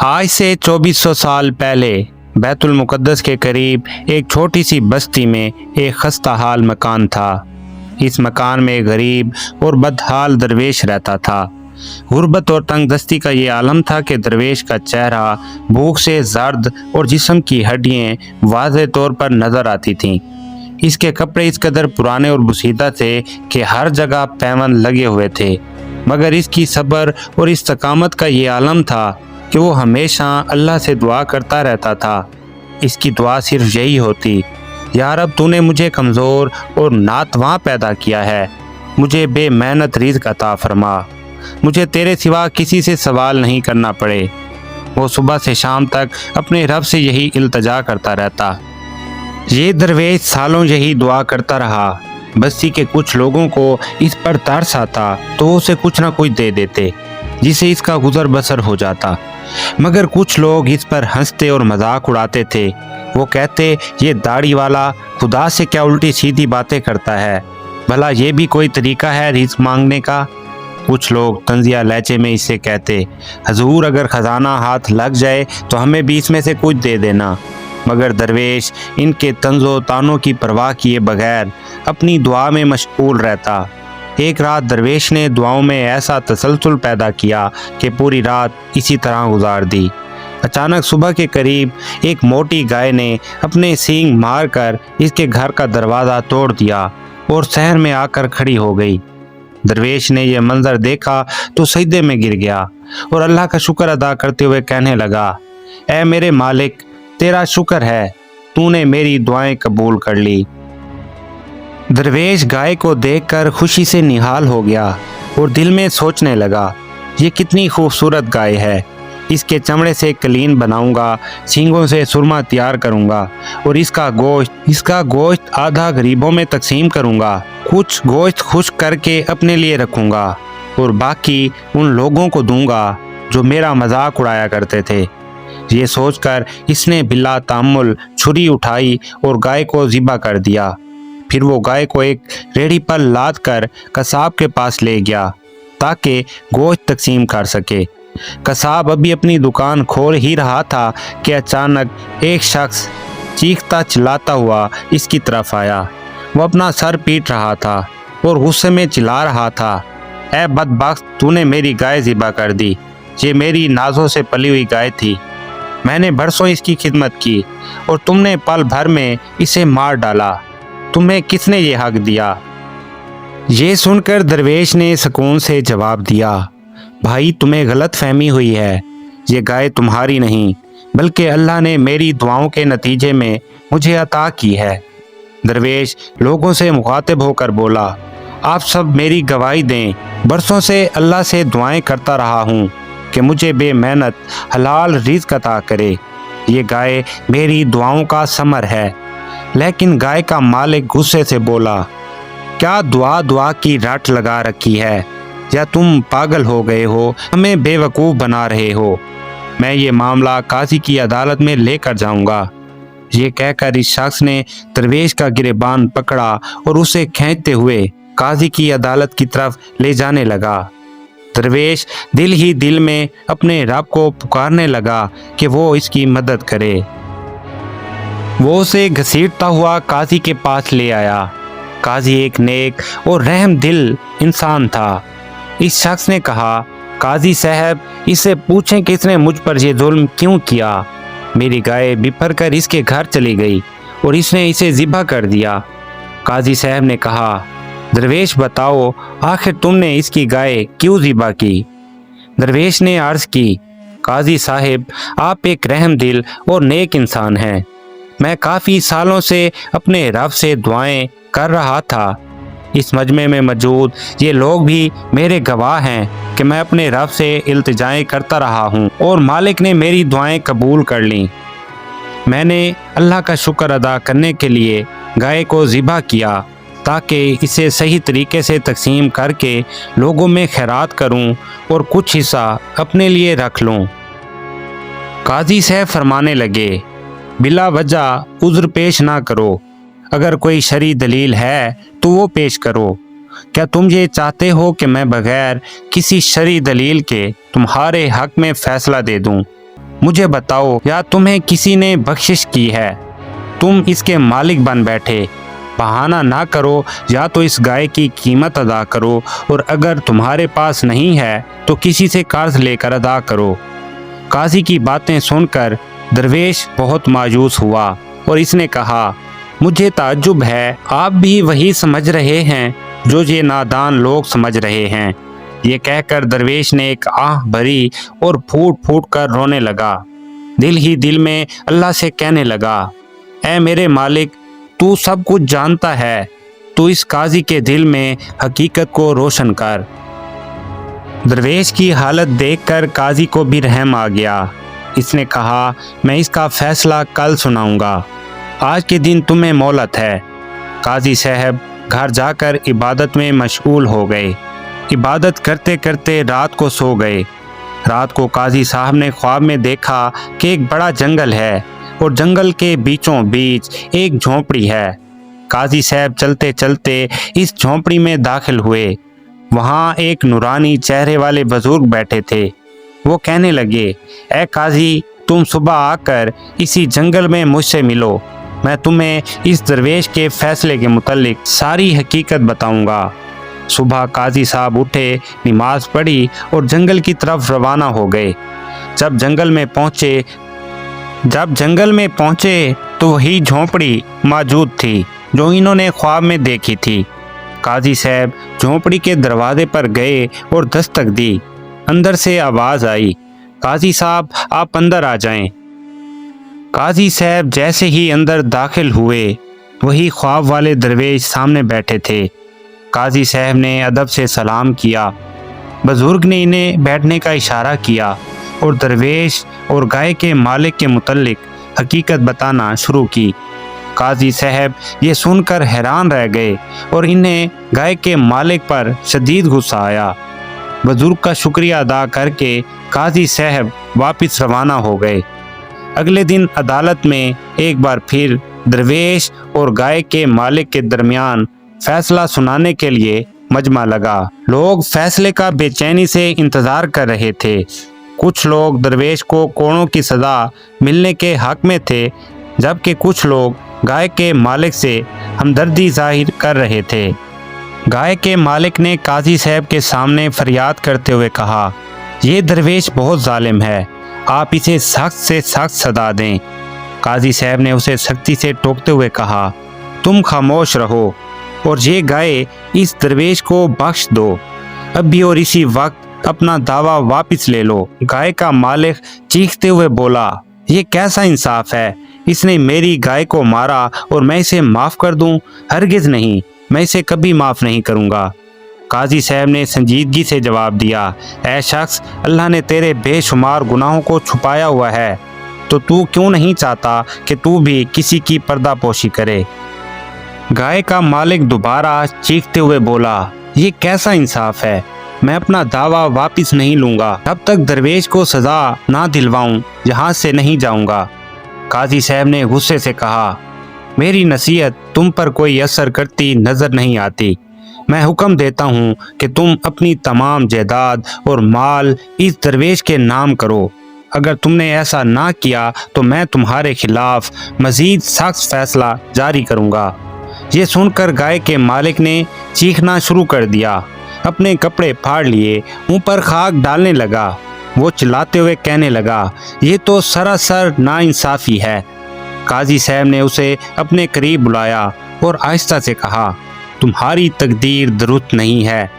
आज से 2400 साल पहले बैतुल मुक़द्दस के करीब एक छोटी सी बस्ती में एक खस्ता हाल मकान था। इस मकान में एक गरीब और बदहाल दरवेश रहता था। गुर्बत और तंगदस्ती का ये आलम था कि दरवेश का चेहरा भूख से जर्द और जिस्म की हड्डियाँ वाज़े तौर पर नज़र आती थीं। इसके कपड़े इस कदर पुराने और बुसीदा थे कि हर जगह पैवन लगे हुए थे, मगर इसकी सब्र और इस्तकामत का ये आलम था कि वो हमेशा अल्लाह से दुआ करता रहता था। इसकी दुआ सिर्फ यही होती, या रब तूने मुझे कमज़ोर और नातवां पैदा किया है, मुझे बेमेहनत रिज़्क़ अता फरमा, मुझे तेरे सिवा किसी से सवाल नहीं करना पड़े। वो सुबह से शाम तक अपने रब से यही इल्तजा करता रहता। ये दरवेश सालों यही दुआ करता रहा। बस्ती के कुछ लोगों को इस पर तरस आता तो उसे कुछ ना कुछ दे देते, जिसे इसका गुजर बसर हो जाता, मगर कुछ लोग इस पर हंसते और मजाक उड़ाते थे। वो कहते, ये दाढ़ी वाला खुदा से क्या उल्टी सीधी बातें करता है, भला ये भी कोई तरीका है रिज़्क़ मांगने का। कुछ लोग तंजिया लहजे में इससे कहते, हजूर अगर ख़जाना हाथ लग जाए तो हमें भी इसमें से कुछ दे देना। मगर दरवेश इनके तंजो तानों की परवाह किए बगैर अपनी दुआ में मशगूल रहता। एक रात दरवेश ने दुआओं में ऐसा तसलसल पैदा किया कि पूरी रात इसी तरह गुजार दी। अचानक सुबह के करीब एक मोटी गाय ने अपने सींग मारकर इसके घर का दरवाज़ा तोड़ दिया और शहर में आकर खड़ी हो गई। दरवेश ने यह मंजर देखा तो सजदे में गिर गया और अल्लाह का शुक्र अदा करते हुए कहने लगा, ऐ मेरे मालिक, तेरा शुक्र है, तूने मेरी दुआएं कबूल कर ली। दरवेश गाय को देखकर खुशी से निहाल हो गया और दिल में सोचने लगा, ये कितनी खूबसूरत गाय है, इसके चमड़े से कलीन बनाऊंगा, सींगों से सुरमा तैयार करूंगा और इसका गोश्त आधा गरीबों में तकसीम करूंगा, कुछ गोश्त खुश्क करके अपने लिए रखूंगा और बाकी उन लोगों को दूंगा जो मेरा मजाक उड़ाया करते थे। ये सोचकर इसने बिला तामुल छुरी उठाई और गाय को ज़िबा कर दिया। फिर वो गाय को एक रेड़ी पर लाद कर कसाब के पास ले गया ताकि गोश्त तकसीम कर सके। कसाब अभी अपनी दुकान खोल ही रहा था कि अचानक एक शख्स चीखता चिल्लाता हुआ इसकी तरफ आया। वो अपना सर पीट रहा था और गुस्से में चिल्ला रहा था, ऐ बदबख्त, तूने मेरी गाय ज़िबा कर दी। ये मेरी नाजों से पली हुई गाय थी, मैंने बरसों इसकी खिदमत की और तुमने पल भर में इसे मार डाला। तुम्हें किसने ये हक दिया? ये सुनकर दरवेश ने सुकून से जवाब दिया, भाई तुम्हें गलत फहमी हुई है, ये गाय तुम्हारी नहीं बल्कि अल्लाह ने मेरी दुआओं के नतीजे में मुझे अता की है। दरवेश लोगों से मुखातिब होकर बोला, आप सब मेरी गवाही दें, बरसों से अल्लाह से दुआएं करता रहा हूँ कि मुझे बेमेहनत हलाल रिज़्क़ अता करे। ये गाय मेरी दुआओं का समर है। लेकिन गाय का मालिक गुस्से से बोला, क्या दुआ की रट लगा रखी है, या तुम पागल हो गए हो, हमें बेवकूफ़ बना रहे हो? मैं ये मामला काजी की अदालत में लेकर जाऊंगा। ये कहकर इस शख्स ने दरवेश का गिरेबान पकड़ा और उसे खींचते हुए काजी की अदालत की तरफ ले जाने लगा। दरवेश दिल ही दिल में अपने रब को पुकारने लगा कि वो इसकी मदद करे। वो उसे घसीटता हुआ काजी के पास ले आया। काजी एक नेक और रहम दिल इंसान था। इस शख्स ने कहा, काजी साहब, इससे पूछें कि इसने मुझ पर यह जुल्म क्यों किया। मेरी गाय बिफर कर इसके घर चली गई और इसने इसे ज़िबा कर दिया। काजी साहब ने कहा, दरवेश बताओ, आखिर तुमने इसकी गाय क्यों ज़िबा की? दरवेश ने अर्ज़ की, काजी साहब, आप एक रहम दिल और नेक इंसान हैं। मैं काफ़ी सालों से अपने रब से दुआएं कर रहा था। इस मजमे में मौजूद ये लोग भी मेरे गवाह हैं कि मैं अपने रब से इल्तिजाएं करता रहा हूँ और मालिक ने मेरी दुआएं कबूल कर लीं। मैंने अल्लाह का शुक्र अदा करने के लिए गाय को ज़िबा किया ताकि इसे सही तरीके से तकसीम करके लोगों में खैरात करूं और कुछ हिस्सा अपने लिए रख लूं। काजी साहब फरमाने लगे, बिला वजह उज़्र पेश ना करो, अगर कोई शरई दलील है तो वो पेश करो। क्या तुम ये चाहते हो कि मैं बगैर किसी शरई दलील के तुम्हारे हक में फ़ैसला दे दूं? मुझे बताओ, या तुम्हें किसी ने बख्शिश की है? तुम इसके मालिक बन बैठे। बहाना ना करो, या तो इस गाय की कीमत अदा करो, और अगर तुम्हारे पास नहीं है तो किसी से कर्ज लेकर अदा करो। काजी की बातें सुनकर दरवेश बहुत मायूस हुआ और इसने कहा, मुझे ताज्जुब है, आप भी वही समझ रहे हैं जो ये नादान लोग समझ रहे हैं। ये कहकर दरवेश ने एक आह भरी और फूट फूट कर रोने लगा। दिल ही दिल में अल्लाह से कहने लगा, ऐ मेरे मालिक, तू सब कुछ जानता है, तू इस काजी के दिल में हकीकत को रोशन कर। दरवेश की हालत देखकर काजी को भी रहम आ गया। इसने कहा, मैं इसका फैसला कल सुनाऊंगा, आज के दिन तुम्हें मोहलत है। काजी साहब घर जाकर इबादत में मशगूल हो गए। इबादत करते करते रात को सो गए। रात को काजी साहब ने ख्वाब में देखा कि एक बड़ा जंगल है और जंगल के बीचों बीच एक झोंपड़ी है। काजी साहब चलते चलते इस झोंपड़ी में दाखिल हुए। वहाँ एक नूरानी चेहरे वाले बुजुर्ग बैठे थे। वो कहने लगे, ऐ काजी, तुम सुबह आकर इसी जंगल में मुझसे मिलो। मैं तुम्हें इस दरवेश के फैसले के मुतालिक सारी हकीकत बताऊंगा। सुबह काजी साहब उठे, नमाज पढ़ी और जंगल की तरफ रवाना हो गए। जब जंगल में पहुंचे तो वही झोंपड़ी मौजूद थी जो इन्होंने ख्वाब में देखी थी। काजी साहब झोंपड़ी के दरवाजे पर गए और दस्तक दी। अंदर से आवाज आई, काजी साहब आप अंदर आ जाएं। काजी साहब जैसे ही अंदर दाखिल हुए, वही ख्वाब वाले दरवेश सामने बैठे थे। काजी साहब ने अदब से सलाम किया। बुजुर्ग ने इन्हें बैठने का इशारा किया और दरवेश और गाय के मालिक के मुतल्लिक हकीकत बताना शुरू की। काजी साहब ये सुनकर हैरान रह गए और इन्हें गाय के मालिक पर शदीद गुस्सा आया। बुजुर्ग का शुक्रिया अदा करके काजी साहब वापस रवाना हो गए। अगले दिन अदालत में एक बार फिर दरवेश और गाय के मालिक के दरमियान फैसला सुनाने के लिए मजमा लगा। लोग फैसले का बेचैनी से इंतजार कर रहे थे। कुछ लोग दरवेश को कोड़ों की सज़ा मिलने के हक में थे, जबकि कुछ लोग गाय के मालिक से हमदर्दी जाहिर कर रहे थे। गाय के मालिक ने काजी साहब के सामने फरियाद करते हुए कहा, ये दरवेश बहुत जालिम है, आप इसे सख्त से सख्त सजा दें। काजी साहब ने उसे सख्ती से टोकते हुए कहा, तुम खामोश रहो और ये गाय इस दरवेश को बख्श दो। अभी और इसी वक्त अपना दावा वापस ले लो। गाय का मालिक चीखते हुए बोला, ये कैसा इंसाफ है, इसने मेरी गाय को मारा और मैं इसे माफ़ कर दूं? हरगिज़ नहीं, मैं इसे कभी माफ़ नहीं करूंगा। काजी साहब ने संजीदगी से जवाब दिया, ऐ शख्स, अल्लाह ने तेरे बेशुमार गुनाहों को छुपाया हुआ है, तो तू क्यों नहीं चाहता कि तू भी किसी की पर्दापोशी करे। गाय का मालिक दोबारा चीखते हुए बोला, ये कैसा इंसाफ है, मैं अपना दावा वापस नहीं लूँगा, तब तक दरवेश को सज़ा ना दिलवाऊं यहाँ से नहीं जाऊँगा। काजी साहब ने गुस्से से कहा, मेरी नसीहत तुम पर कोई असर करती नज़र नहीं आती। मैं हुक्म देता हूँ कि तुम अपनी तमाम जायदाद और माल इस दरवेश के नाम करो। अगर तुमने ऐसा ना किया तो मैं तुम्हारे खिलाफ मज़ीद सख्त फैसला जारी करूँगा। ये सुनकर गाय के मालिक ने चीखना शुरू कर दिया, अपने कपड़े फाड़ लिए, मुंह पर खाक डालने लगा। वो चिल्लाते हुए कहने लगा, ये तो सरासर नाइंसाफ़ी है। काजी साहब ने उसे अपने करीब बुलाया और आहिस्ता से कहा, तुम्हारी तकदीर दुरुस्त नहीं है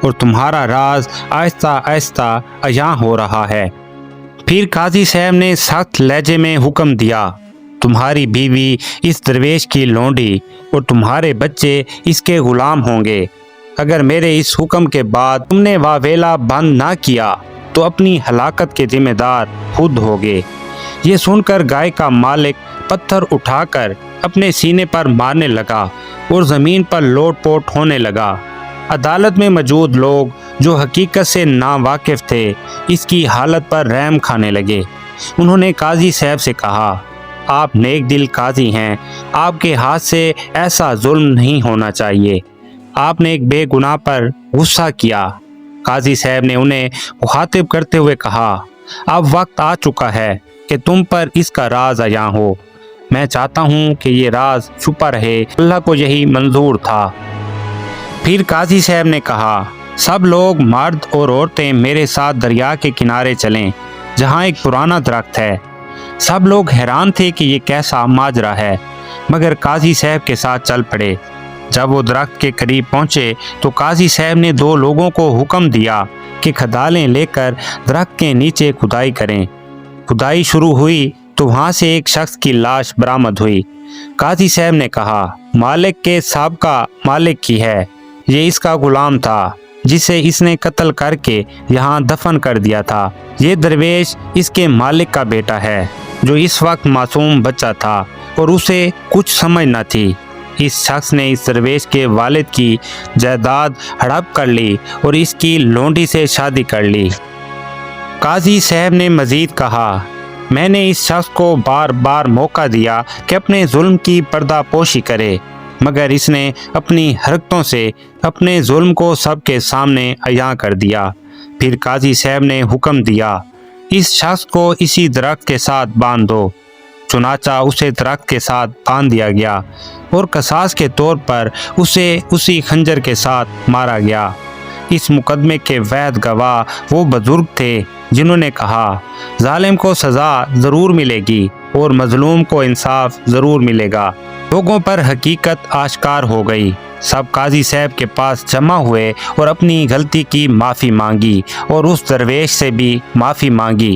और तुम्हारा राज आहिस्ता आहिस्ता अयां हो रहा है। फिर काजी साहब ने सख्त लहजे में हुक्म दिया, तुम्हारी बीवी इस दरवेश की लौंडी और तुम्हारे बच्चे इसके गुलाम होंगे। अगर मेरे इस हुक्म के बाद तुमने वावेला बंद ना किया तो अपनी हलाकत के जिम्मेदार खुद होगे। ये सुनकर गाय का मालिक पत्थर उठाकर अपने सीने पर मारने लगा और ज़मीन पर लोट-पोट होने लगा। अदालत में मौजूद लोग जो हकीकत से नावाकिफ़ थे, इसकी हालत पर रहम खाने लगे। उन्होंने काजी साहब से कहा, आप नेक दिल काजी हैं, आपके हाथ से ऐसा जुल्म नहीं होना चाहिए। आपने एक बेगुनाह पर गुस्सा किया। काजी साहब ने उन्हें मुखातिब करते हुए कहा, अब वक्त आ चुका है کہ تم پر اس کا راز عیاں ہو۔ میں چاہتا ہوں کہ یہ راز چھپا رہے، اللہ کو یہی منظور تھا۔ پھر قاضی صاحب نے کہا، سب لوگ مرد اور عورتیں میرے ساتھ دریا کے کنارے چلیں جہاں ایک پرانا درخت ہے۔ سب لوگ حیران تھے کہ یہ کیسا ماجرا ہے، مگر قاضی صاحب کے ساتھ چل پڑے۔ جب وہ درخت کے قریب پہنچے تو قاضی صاحب نے 2 لوگوں کو حکم دیا کہ کھدالیں لے کر درخت کے نیچے کھدائی کریں۔ کھدائی شروع ہوئی تو وہاں سے ایک شخص کی لاش برآمد ہوئی۔ قاضی صاحب نے کہا، مالک کے سابقہ مالک کی ہے، یہ اس کا غلام تھا جسے اس نے قتل کر کے یہاں دفن کر دیا تھا۔ یہ درویش اس کے مالک کا بیٹا ہے جو اس وقت معصوم بچہ تھا اور اسے کچھ سمجھ نہ تھی۔ اس شخص نے اس درویش کے والد کی جائیداد ہڑپ کر لی اور اس کی لونڈی سے شادی کر لی۔ قاضی صاحب نے مزید کہا، میں نے اس شخص کو بار بار موقع دیا کہ اپنے ظلم کی پردہ پوشی کرے، مگر اس نے اپنی حرکتوں سے اپنے ظلم کو سب کے سامنے عیاں کر دیا۔ پھر قاضی صاحب نے حکم دیا، اس شخص کو اسی درخت کے ساتھ باندھ دو۔ چنانچہ اسے درخت کے ساتھ باندھ دیا گیا اور قصاص کے طور پر اسے اسی خنجر کے ساتھ مارا گیا۔ اس مقدمے کے وعد گواہ وہ بزرگ تھے جنہوں نے کہا، ظالم کو سزا ضرور ملے گی اور مظلوم کو انصاف ضرور ملے گا۔ لوگوں پر حقیقت آشکار ہو گئی۔ سب قاضی صاحب کے پاس جمع ہوئے اور اپنی غلطی کی معافی مانگی اور اس درویش سے بھی معافی مانگی۔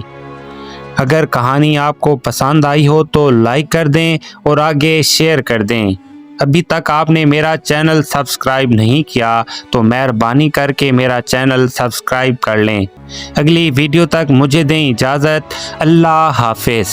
اگر کہانی آپ کو پسند آئی ہو تو لائک کر دیں اور آگے شیئر کر دیں۔ ابھی تک آپ نے میرا چینل سبسکرائب نہیں کیا تو مہربانی کر کے میرا چینل سبسکرائب کر لیں۔ اگلی ویڈیو تک مجھے دیں اجازت۔ اللہ حافظ۔